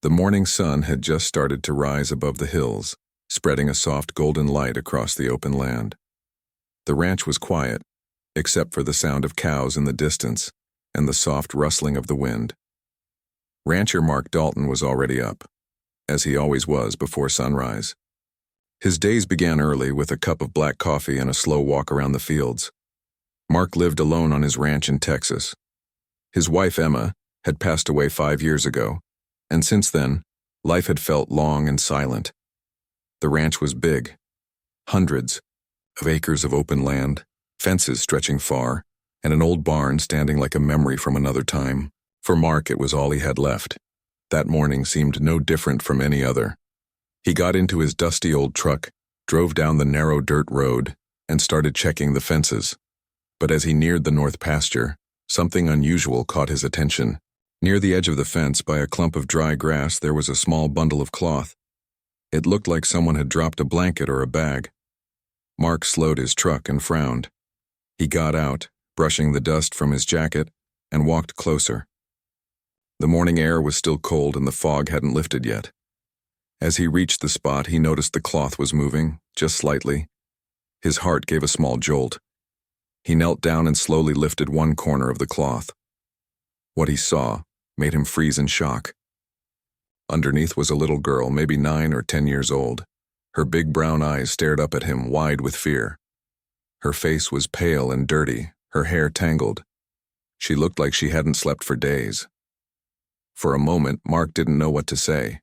The morning sun had just started to rise above the hills, spreading a soft golden light across the open land. The ranch was quiet, except for the sound of cows in the distance and the soft rustling of the wind. Rancher Mark Dalton was already up, as he always was before sunrise. His days began early with a cup of black coffee and a slow walk around the fields. Mark lived alone on his ranch in Texas. His wife, Emma, had passed away 5 years ago, and since then, life had felt long and silent. The ranch was big, hundreds of acres of open land, fences stretching far, and an old barn standing like a memory from another time. For Mark, it was all he had left. That morning seemed no different from any other. He got into his dusty old truck, drove down the narrow dirt road, and started checking the fences. But as he neared the north pasture, something unusual caught his attention. Near the edge of the fence, by a clump of dry grass, there was a small bundle of cloth. It looked like someone had dropped a blanket or a bag. Mark slowed his truck and frowned. He got out, brushing the dust from his jacket, and walked closer. The morning air was still cold and the fog hadn't lifted yet. As he reached the spot, he noticed the cloth was moving, just slightly. His heart gave a small jolt. He knelt down and slowly lifted one corner of the cloth. What he saw made him freeze in shock. Underneath was a little girl, maybe 9 or 10 years old. Her big brown eyes stared up at him, wide with fear. Her face was pale and dirty, her hair tangled. She looked like she hadn't slept for days. For a moment, Mark didn't know what to say.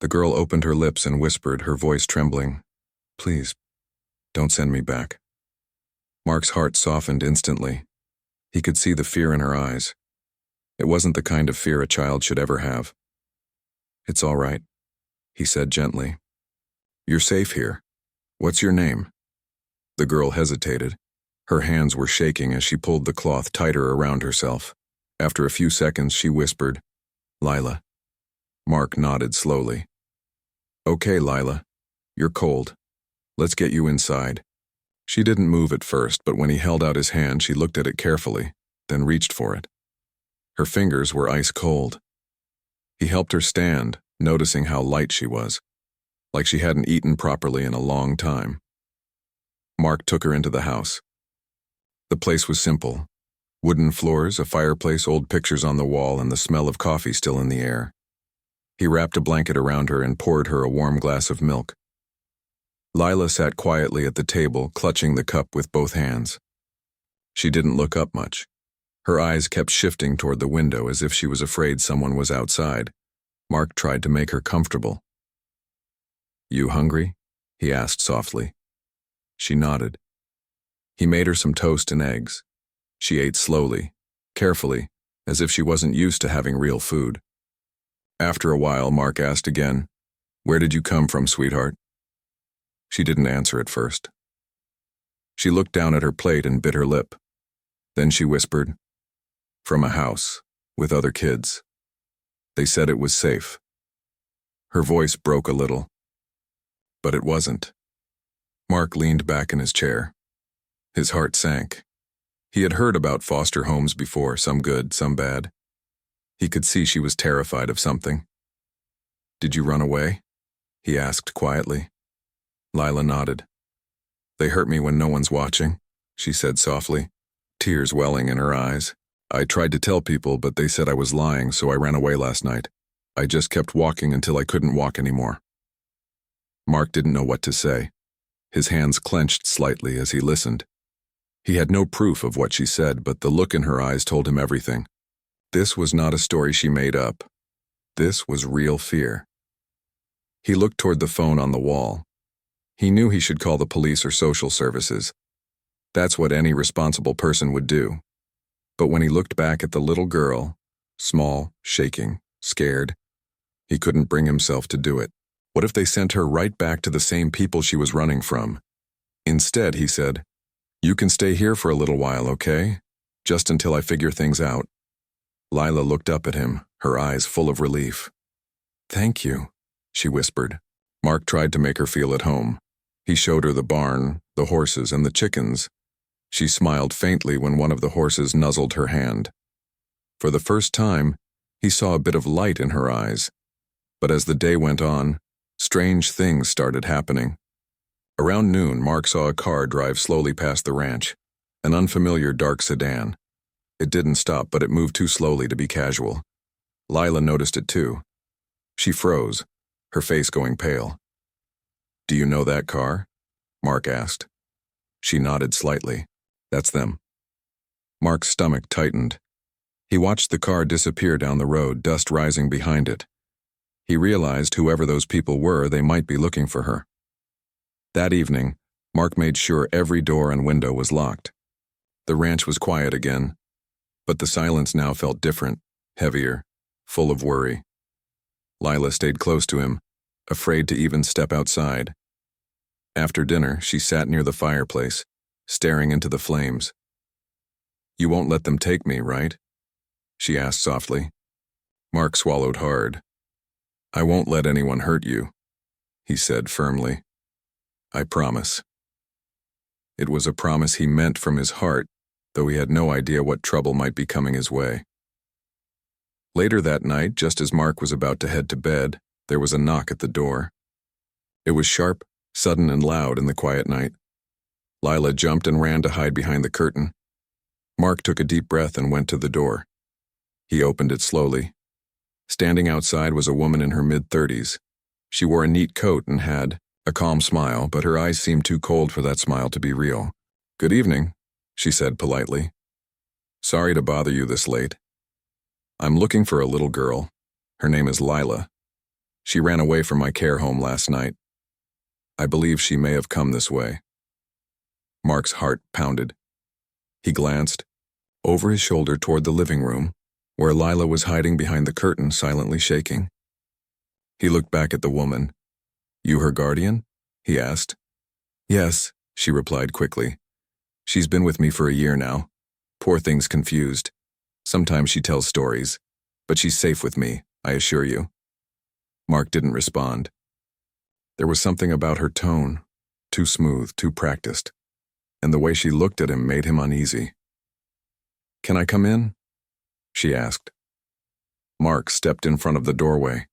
The girl opened her lips and whispered, her voice trembling, "Please, don't send me back." Mark's heart softened instantly. He could see the fear in her eyes. It wasn't the kind of fear a child should ever have. "It's all right," he said gently. "You're safe here. What's your name?" The girl hesitated. Her hands were shaking as she pulled the cloth tighter around herself. After a few seconds, she whispered, "Lila." Mark nodded slowly. "Okay, Lila. You're cold. Let's get you inside." She didn't move at first, but when he held out his hand, she looked at it carefully, then reached for it. Her fingers were ice cold. He helped her stand, noticing how light she was, like she hadn't eaten properly in a long time. Mark took her into the house. The place was simple. Wooden floors, a fireplace, old pictures on the wall, and the smell of coffee still in the air. He wrapped a blanket around her and poured her a warm glass of milk. Lila sat quietly at the table, clutching the cup with both hands. She didn't look up much. Her eyes kept shifting toward the window as if she was afraid someone was outside. Mark tried to make her comfortable. "You hungry?" he asked softly. She nodded. He made her some toast and eggs. She ate slowly, carefully, as if she wasn't used to having real food. After a while, Mark asked again, "Where did you come from, sweetheart?" She didn't answer at first. She looked down at her plate and bit her lip. Then she whispered, "From a house, with other kids. They said it was safe." Her voice broke a little. But it wasn't. Mark leaned back in his chair. His heart sank. He had heard about foster homes before, some good, some bad. He could see she was terrified of something. "Did you run away?" he asked quietly. Lila nodded. "They hurt me when no one's watching," she said softly, tears welling in her eyes. "I tried to tell people, but they said I was lying, so I ran away last night. I just kept walking until I couldn't walk anymore." Mark didn't know what to say. His hands clenched slightly as he listened. He had no proof of what she said, but the look in her eyes told him everything. This was not a story she made up. This was real fear. He looked toward the phone on the wall. He knew he should call the police or social services. That's what any responsible person would do. But when he looked back at the little girl, small, shaking, scared, he couldn't bring himself to do it. What if they sent her right back to the same people she was running from? Instead, he said, "You can stay here for a little while, okay? Just until I figure things out." Lila looked up at him, her eyes full of relief. "Thank you," she whispered. Mark tried to make her feel at home. He showed her the barn, the horses, and the chickens. She smiled faintly when one of the horses nuzzled her hand. For the first time, he saw a bit of light in her eyes, But as the day went on, strange things started happening. Around noon, Mark saw a car drive slowly past the ranch, an unfamiliar dark sedan. It didn't stop, but it moved too slowly to be casual. Lila noticed it too. She froze, her face going pale. "Do you know that car?" Mark asked. She nodded slightly. "That's them." Mark's stomach tightened. He watched the car disappear down the road, dust rising behind it. He realized whoever those people were, they might be looking for her. That evening, Mark made sure every door and window was locked. The ranch was quiet again, but the silence now felt different, heavier, full of worry. Lila stayed close to him, afraid to even step outside. After dinner, she sat near the fireplace, staring into the flames. "You won't let them take me, right?" she asked softly. Mark swallowed hard. "I won't let anyone hurt you," he said firmly. "I promise." It was a promise he meant from his heart, though he had no idea what trouble might be coming his way. Later that night, just as Mark was about to head to bed, there was a knock at the door. It was sharp, sudden, and loud in the quiet night. Lila jumped and ran to hide behind the curtain. Mark took a deep breath and went to the door. He opened it slowly. Standing outside was a woman in her mid-30s. She wore a neat coat and had a calm smile, but her eyes seemed too cold for that smile to be real. "Good evening," she said politely. "Sorry to bother you this late. I'm looking for a little girl. Her name is Lila. She ran away from my care home last night. I believe she may have come this way." Mark's heart pounded. He glanced over his shoulder toward the living room, where Lila was hiding behind the curtain, silently shaking. He looked back at the woman. "You her guardian?" he asked. "Yes," she replied quickly. "She's been with me for a year now. Poor thing's confused. Sometimes she tells stories, but she's safe with me, I assure you." Mark didn't respond. There was something about her tone, too smooth, too practiced, and the way she looked at him made him uneasy. "Can I come in?" she asked. Mark stepped in front of the doorway.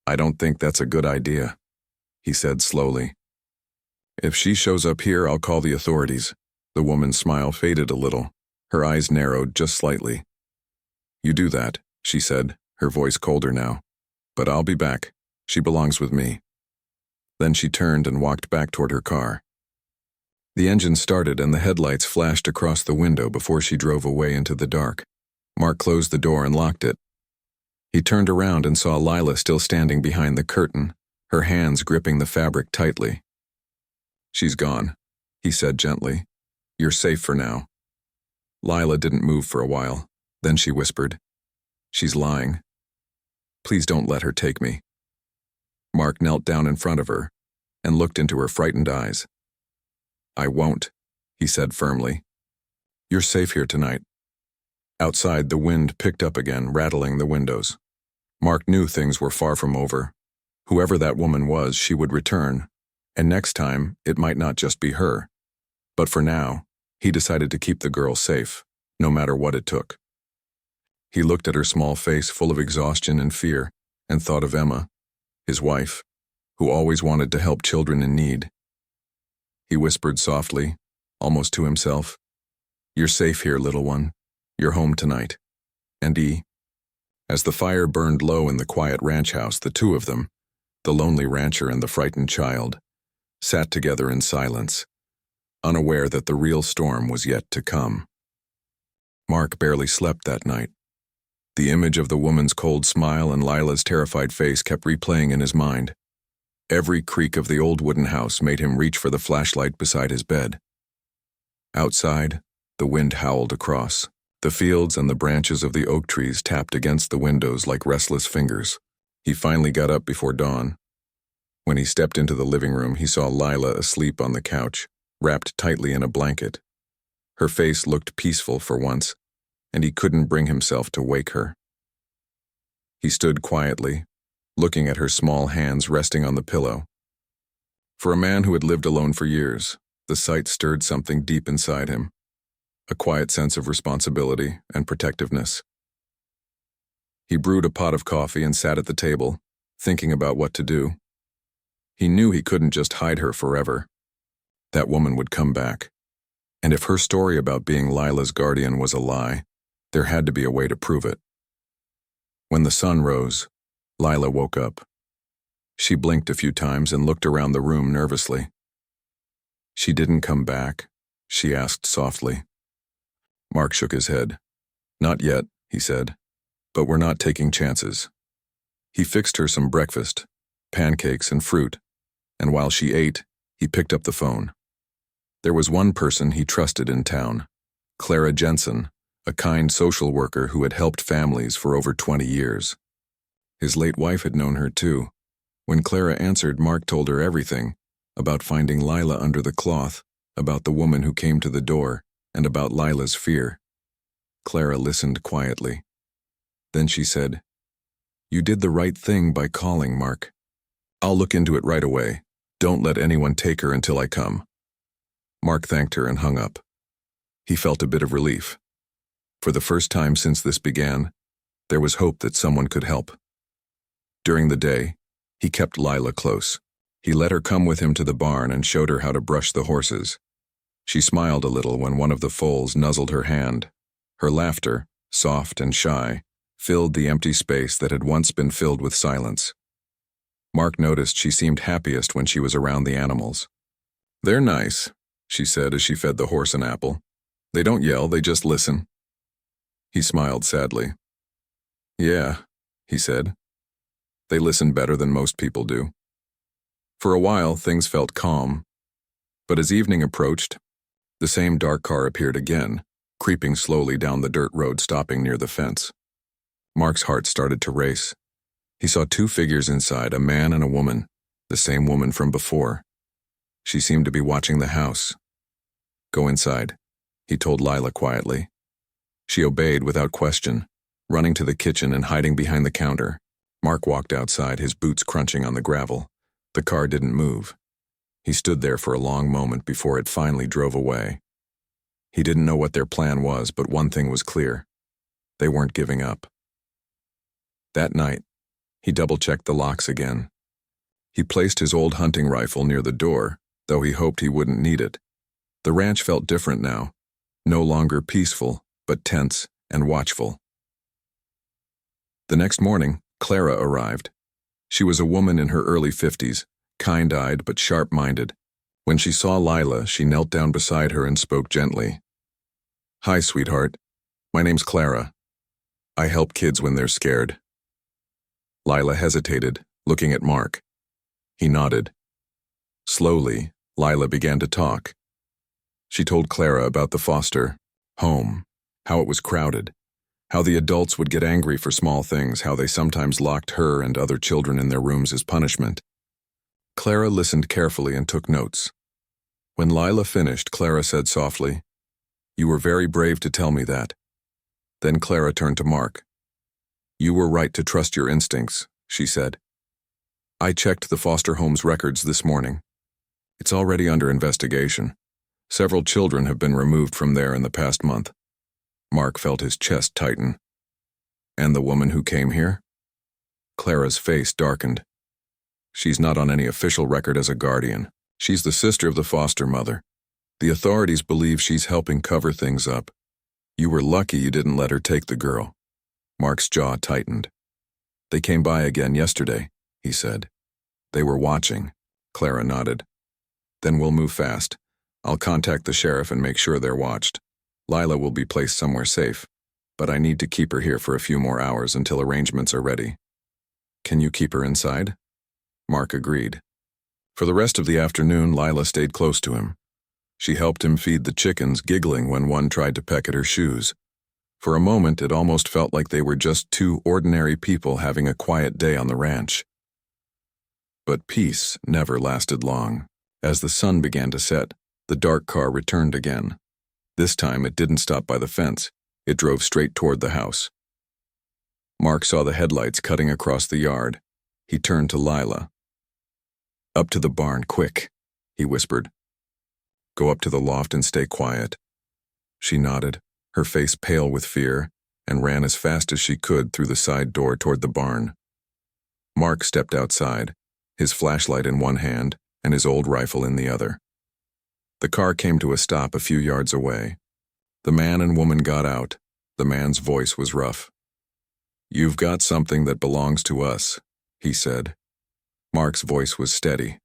"I don't think that's a good idea," he said slowly. "If she shows up here, I'll call the authorities." The woman's smile faded a little. Her eyes narrowed just slightly. "You do that," she said, her voice colder now. "But I'll be back. She belongs with me." Then she turned and walked back toward her car. The engine started and the headlights flashed across the window before she drove away into the dark. Mark closed the door and locked it. He turned around and saw Lila still standing behind the curtain, her hands gripping the fabric tightly. "She's gone," he said gently. "You're safe for now." Lila didn't move for a while. Then she whispered, "She's lying. Please don't let her take me." Mark knelt down in front of her and looked into her frightened eyes. "I won't," he said firmly. "You're safe here tonight." Outside, the wind picked up again, rattling the windows. Mark knew things were far from over. Whoever that woman was, she would return, and next time, it might not just be her. But for now, he decided to keep the girl safe, no matter what it took. He looked at her small face full of exhaustion and fear, and thought of Emma, his wife, who always wanted to help children in need. He whispered softly, almost to himself, "You're safe here, little one. You're home tonight." And as the fire burned low in the quiet ranch house, the two of them, the lonely rancher and the frightened child, sat together in silence, unaware that the real storm was yet to come. Mark barely slept that night. The image of the woman's cold smile and Lila's terrified face kept replaying in his mind. Every creak of the old wooden house made him reach for the flashlight beside his bed. Outside, the wind howled across. The fields and the branches of the oak trees tapped against the windows like restless fingers. He finally got up before dawn. When he stepped into the living room, he saw Lila asleep on the couch, wrapped tightly in a blanket. Her face looked peaceful for once, and he couldn't bring himself to wake her. He stood quietly, looking at her small hands resting on the pillow. For a man who had lived alone for years, the sight stirred something deep inside him, a quiet sense of responsibility and protectiveness. He brewed a pot of coffee and sat at the table, thinking about what to do. He knew he couldn't just hide her forever. That woman would come back. And if her story about being Lila's guardian was a lie, there had to be a way to prove it. When the sun rose, Lila woke up. She blinked a few times and looked around the room nervously. "She didn't come back?" she asked softly. Mark shook his head. "Not yet," he said, "but we're not taking chances." He fixed her some breakfast, pancakes and fruit, and while she ate, he picked up the phone. There was one person he trusted in town, Clara Jensen, a kind social worker who had helped families for over 20 years. His late wife had known her too. When Clara answered, Mark told her everything, about finding Lila under the cloth, about the woman who came to the door, and about Lila's fear. Clara listened quietly. Then she said, "You did the right thing by calling, Mark. I'll look into it right away. Don't let anyone take her until I come." Mark thanked her and hung up. He felt a bit of relief. For the first time since this began, there was hope that someone could help. During the day, he kept Lila close. He let her come with him to the barn and showed her how to brush the horses. She smiled a little when one of the foals nuzzled her hand. Her laughter, soft and shy, filled the empty space that had once been filled with silence. Mark noticed she seemed happiest when she was around the animals. "They're nice," she said as she fed the horse an apple. "They don't yell, they just listen." He smiled sadly. "Yeah," he said. "They listen better than most people do." For a while, things felt calm. But as evening approached, the same dark car appeared again, creeping slowly down the dirt road, stopping near the fence. Mark's heart started to race. He saw two figures inside, a man and a woman, the same woman from before. She seemed to be watching the house. "Go inside," he told Lila quietly. She obeyed without question, running to the kitchen and hiding behind the counter. Mark walked outside, his boots crunching on the gravel. The car didn't move. He stood there for a long moment before it finally drove away. He didn't know what their plan was, but one thing was clear. They weren't giving up. That night, he double-checked the locks again. He placed his old hunting rifle near the door, though he hoped he wouldn't need it. The ranch felt different now, no longer peaceful, but tense and watchful. The next morning, Clara arrived. She was a woman in her early 50s, kind-eyed but sharp-minded. When she saw Lila, she knelt down beside her and spoke gently. "Hi, sweetheart. My name's Clara. I help kids when they're scared." Lila hesitated, looking at Mark. He nodded. Slowly, Lila began to talk. She told Clara about the foster home, how it was crowded, how the adults would get angry for small things, how they sometimes locked her and other children in their rooms as punishment. Clara listened carefully and took notes. When Lila finished, Clara said softly, "You were very brave to tell me that." Then Clara turned to Mark. "You were right to trust your instincts," she said. "I checked the foster home's records this morning. It's already under investigation. Several children have been removed from there in the past month." Mark felt his chest tighten. "And the woman who came here?" Clara's face darkened. "She's not on any official record as a guardian. She's the sister of the foster mother. The authorities believe she's helping cover things up. You were lucky you didn't let her take the girl." Mark's jaw tightened. "They came by again yesterday," he said. "They were watching." Clara nodded. "Then we'll move fast. I'll contact the sheriff and make sure they're watched. Lila will be placed somewhere safe, but I need to keep her here for a few more hours until arrangements are ready." "Can you keep her inside?" Mark agreed. For the rest of the afternoon, Lila stayed close to him. She helped him feed the chickens, giggling when one tried to peck at her shoes. For a moment, it almost felt like they were just two ordinary people having a quiet day on the ranch. But peace never lasted long. As the sun began to set, the dark car returned again. This time it didn't stop by the fence. It drove straight toward the house. Mark saw the headlights cutting across the yard. He turned to Lila. "Up to the barn, quick," he whispered. "Go up to the loft and stay quiet." She nodded, her face pale with fear, and ran as fast as she could through the side door toward the barn. Mark stepped outside, his flashlight in one hand and his old rifle in the other. The car came to a stop a few yards away. The man and woman got out. The man's voice was rough. "You've got something that belongs to us," he said. Mark's voice was steady.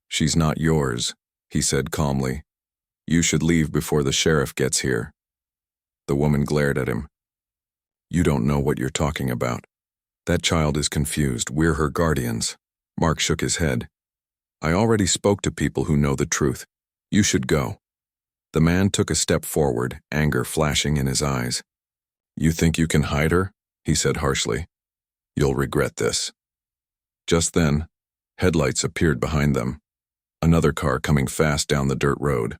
"She's not yours," he said calmly. "You should leave before the sheriff gets here." The woman glared at him. "You don't know what you're talking about. That child is confused. We're her guardians." Mark shook his head. "I already spoke to people who know the truth. You should go." The man took a step forward, anger flashing in his eyes. "You think you can hide her?" he said harshly. "You'll regret this." Just then, headlights appeared behind them. Another car coming fast down the dirt road.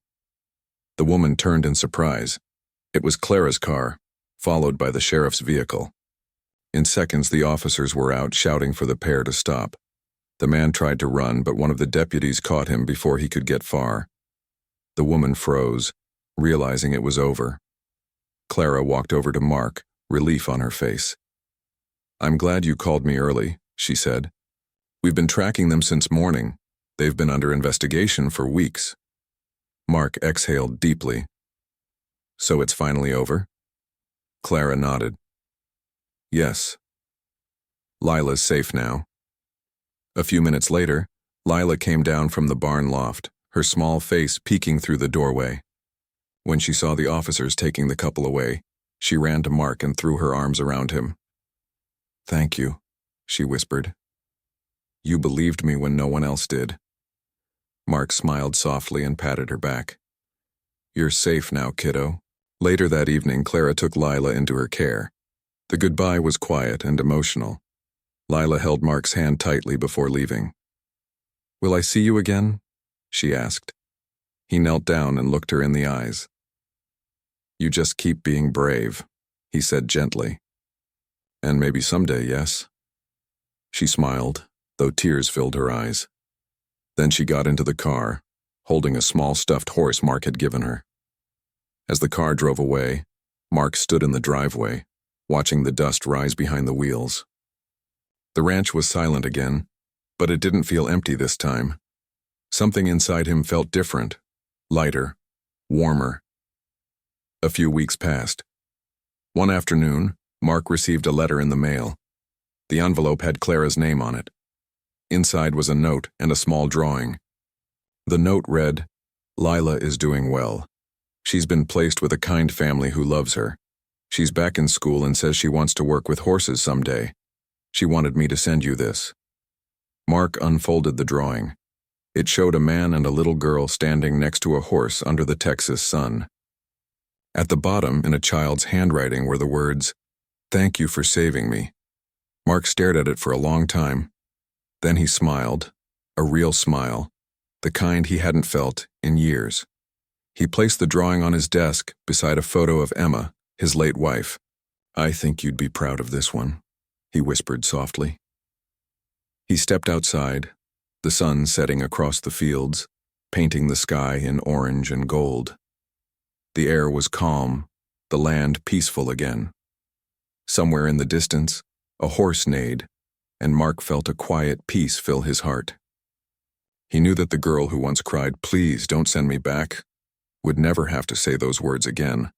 The woman turned in surprise. It was Clara's car, followed by the sheriff's vehicle. In seconds, the officers were out shouting for the pair to stop. The man tried to run, but one of the deputies caught him before he could get far. The woman froze, realizing it was over. Clara walked over to Mark, relief on her face. "I'm glad you called me early," she said. "We've been tracking them since morning. They've been under investigation for weeks." Mark exhaled deeply. "So it's finally over?" Clara nodded. "Yes. Lila's safe now." A few minutes later, Lila came down from the barn loft, her small face peeking through the doorway. When she saw the officers taking the couple away, she ran to Mark and threw her arms around him. "Thank you," she whispered. "You believed me when no one else did." Mark smiled softly and patted her back. "You're safe now, kiddo." Later that evening, Clara took Lila into her care. The goodbye was quiet and emotional. Lila held Mark's hand tightly before leaving. "Will I see you again?" she asked. He knelt down and looked her in the eyes. "You just keep being brave," he said gently. "And maybe someday, yes?" She smiled, though tears filled her eyes. Then she got into the car, holding a small stuffed horse Mark had given her. As the car drove away, Mark stood in the driveway, watching the dust rise behind the wheels. The ranch was silent again, but it didn't feel empty this time. Something inside him felt different, lighter, warmer. A few weeks passed. One afternoon, Mark received a letter in the mail. The envelope had Clara's name on it. Inside was a note and a small drawing. The note read, "Lila is doing well. She's been placed with a kind family who loves her. She's back in school and says she wants to work with horses someday. She wanted me to send you this." Mark unfolded the drawing. It showed a man and a little girl standing next to a horse under the Texas sun. At the bottom, in a child's handwriting, were the words, "Thank you for saving me." Mark stared at it for a long time. Then he smiled, a real smile, the kind he hadn't felt in years. He placed the drawing on his desk beside a photo of Emma, his late wife. "I think you'd be proud of this one," he whispered softly. He stepped outside, the sun setting across the fields, painting the sky in orange and gold. The air was calm, the land peaceful again. Somewhere in the distance, a horse neighed, and Mark felt a quiet peace fill his heart. He knew that the girl who once cried, "Please don't send me back," would never have to say those words again.